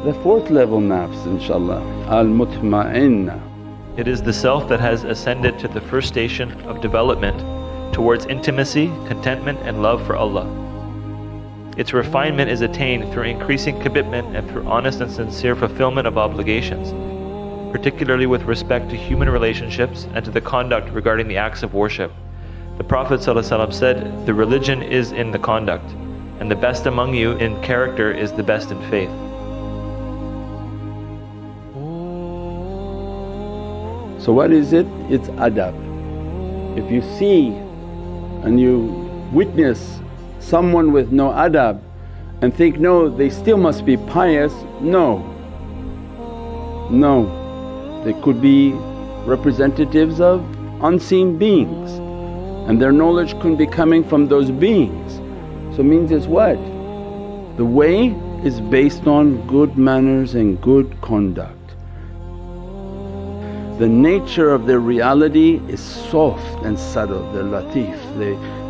the fourth level nafs, inshaAllah, al Mutmainna. It is the self that has ascended to the first station of development towards intimacy, contentment and love for Allah. Its refinement is attained through increasing commitment and through honest and sincere fulfillment of obligations, particularly with respect to human relationships and to the conduct regarding the acts of worship. The Prophet ﷺ said, "The religion is in the conduct, and the best among you in character is the best in faith." So what is it? It's adab. If you see and you witness someone with no adab and think, no, they still must be pious, no. They could be representatives of unseen beings and their knowledge couldn't be coming from those beings. So it means it's what? The way is based on good manners and good conduct. The nature of their reality is soft and subtle, they're latif,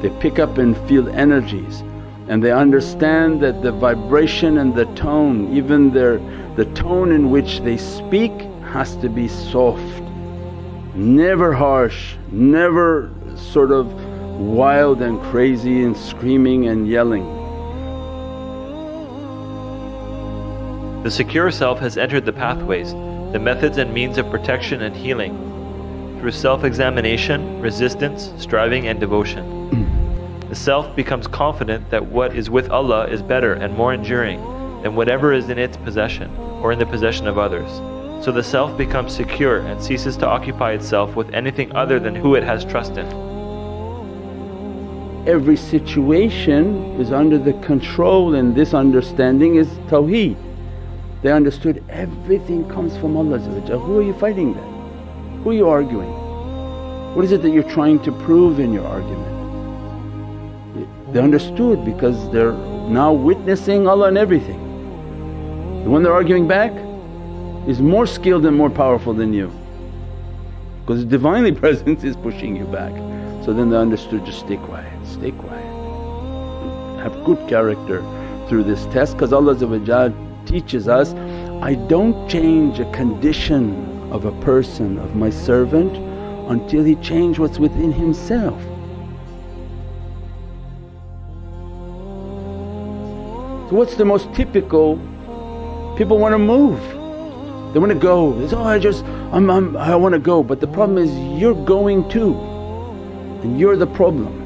they pick up and feel energies and they understand that the vibration and the tone, even the tone in which they speak has to be soft, never harsh, never sort of wild and crazy and screaming and yelling. The secure self has entered the pathways, the methods and means of protection and healing through self-examination, resistance, striving and devotion. The self becomes confident that what is with Allah is better and more enduring than whatever is in its possession or in the possession of others. So the self becomes secure and ceases to occupy itself with anything other than who it has trust in. Every situation is under the control, and this understanding is tawheed. They understood everything comes from Allah. Who are you fighting then? Who are you arguing? What is it that you're trying to prove in your argument? They understood because they're now witnessing Allah in everything. The one they're arguing back is more skilled and more powerful than you because Divinely Presence is pushing you back. So then they understood, just stay quiet, have good character through this test, because Allah teaches us, I don't change a condition of a person, of my servant, until he change what's within himself. So what's the most typical? People want to move, they want to go, they say, oh I want to go, but the problem is you're going too and you're the problem.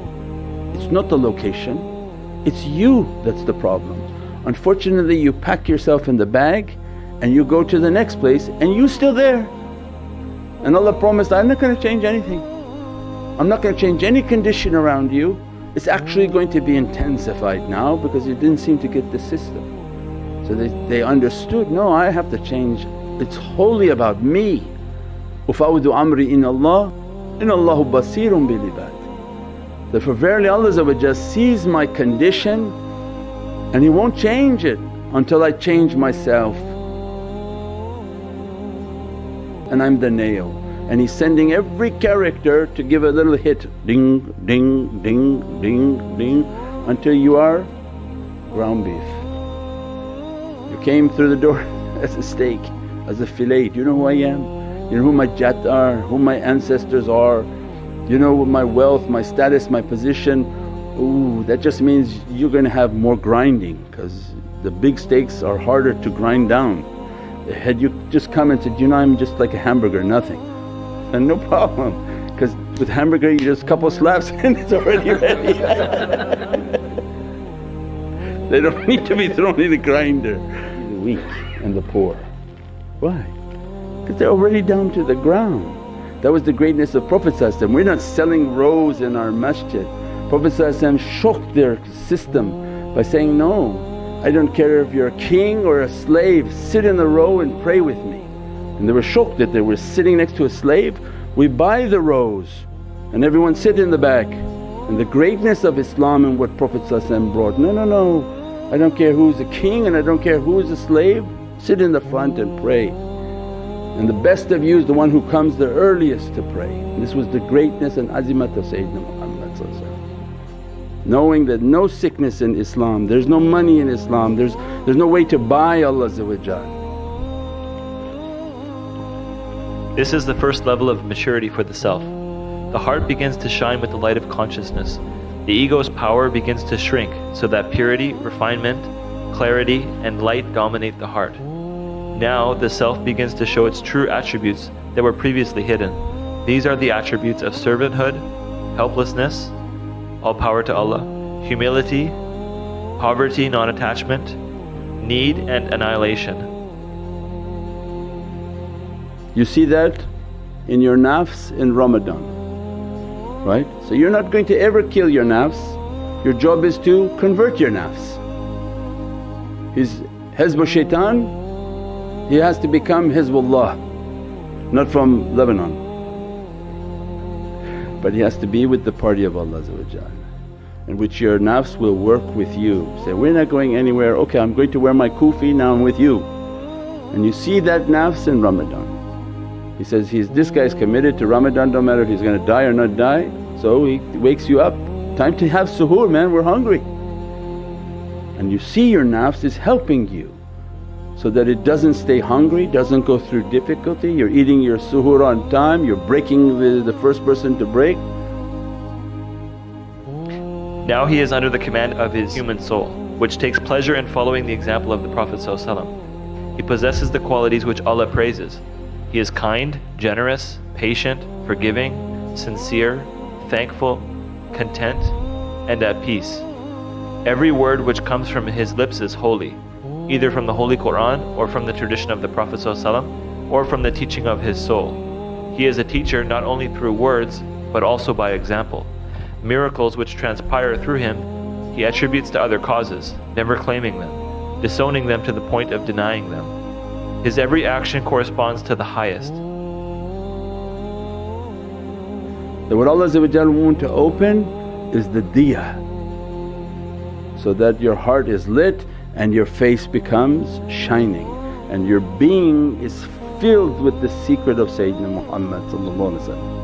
It's not the location, it's you that's the problem. Unfortunately you pack yourself in the bag and you go to the next place and you're still there. And Allah promised, I'm not going to change anything, I'm not going to change any condition around you. It's actually going to be intensified now because you didn't seem to get the system. So they understood, no, I have to change, it's wholly about me. وَفَوْضُ أَمْرِي إِنَّ اللَّهَ إِنَّ اللَّهُ بَصِيرٌ بِالْعِبَادِ. Therefore verily Allah sees my condition and He won't change it until I change myself. And I'm the nail, and He's sending every character to give a little hit, ding, ding, ding, ding, ding, until you are ground beef. You came through the door as a steak, as a fillet. Do you know who I am? You know who my jat are, who my ancestors are, you know my wealth, my status, my position. Ooh, that just means you're going to have more grinding, because the big steaks are harder to grind down. Had you just come and said, you know, I'm just like a hamburger, nothing, and no problem, because with hamburger you just couple slaps and it's already ready. They don't need to be thrown in the grinder. The weak and the poor. Why? Because they're already down to the ground. That was the greatness of Prophet. We're not selling rows in our masjid. Prophet shocked their system by saying, no, I don't care if you're a king or a slave, sit in the row and pray with me. And they were shocked that they were sitting next to a slave. We buy the rows and everyone sit in the back. And the greatness of Islam and what Prophet brought, no, I don't care who's a king and I don't care who's a slave, sit in the front and pray. And the best of you is the one who comes the earliest to pray. And this was the greatness and azimat of Sayyidina Muhammad. Knowing that no sickness in Islam, there's no money in Islam, there's no way to buy Allah. This is the first level of maturity for the self. The heart begins to shine with the light of consciousness. The ego's power begins to shrink so that purity, refinement, clarity, and light dominate the heart. Now the self begins to show its true attributes that were previously hidden. These are the attributes of servanthood, helplessness, all power to Allah, humility, poverty, non-attachment, need, and annihilation. You see that in your nafs in Ramadan, right? So you're not going to ever kill your nafs, your job is to convert your nafs. His Hizb shaitan, he has to become Hizbullah, not from Lebanon, but he has to be with the party of Allah, in which your nafs will work with you. Say, we're not going anywhere, okay I'm going to wear my kufi, now I'm with you. And you see that nafs in Ramadan. He says, this guy's committed to Ramadan, don't matter if he's gonna die or not die, so he wakes you up, time to have suhoor man, we're hungry. And you see your nafs is helping you so that it doesn't stay hungry, doesn't go through difficulty, you're eating your suhoor on time, you're breaking the first person to break. Now he is under the command of his human soul, which takes pleasure in following the example of the Prophet ﷺ. He possesses the qualities which Allah praises. He is kind, generous, patient, forgiving, sincere, thankful, content, and at peace. Every word which comes from his lips is holy, either from the Holy Qur'an or from the tradition of the Prophet ﷺ or from the teaching of his soul. He is a teacher not only through words but also by example. Miracles which transpire through him he attributes to other causes, never claiming them, disowning them to the point of denying them. His every action corresponds to the highest. That what Allah wants to open is the diya, so that your heart is lit and your face becomes shining and your being is filled with the secret of Sayyidina Muhammad.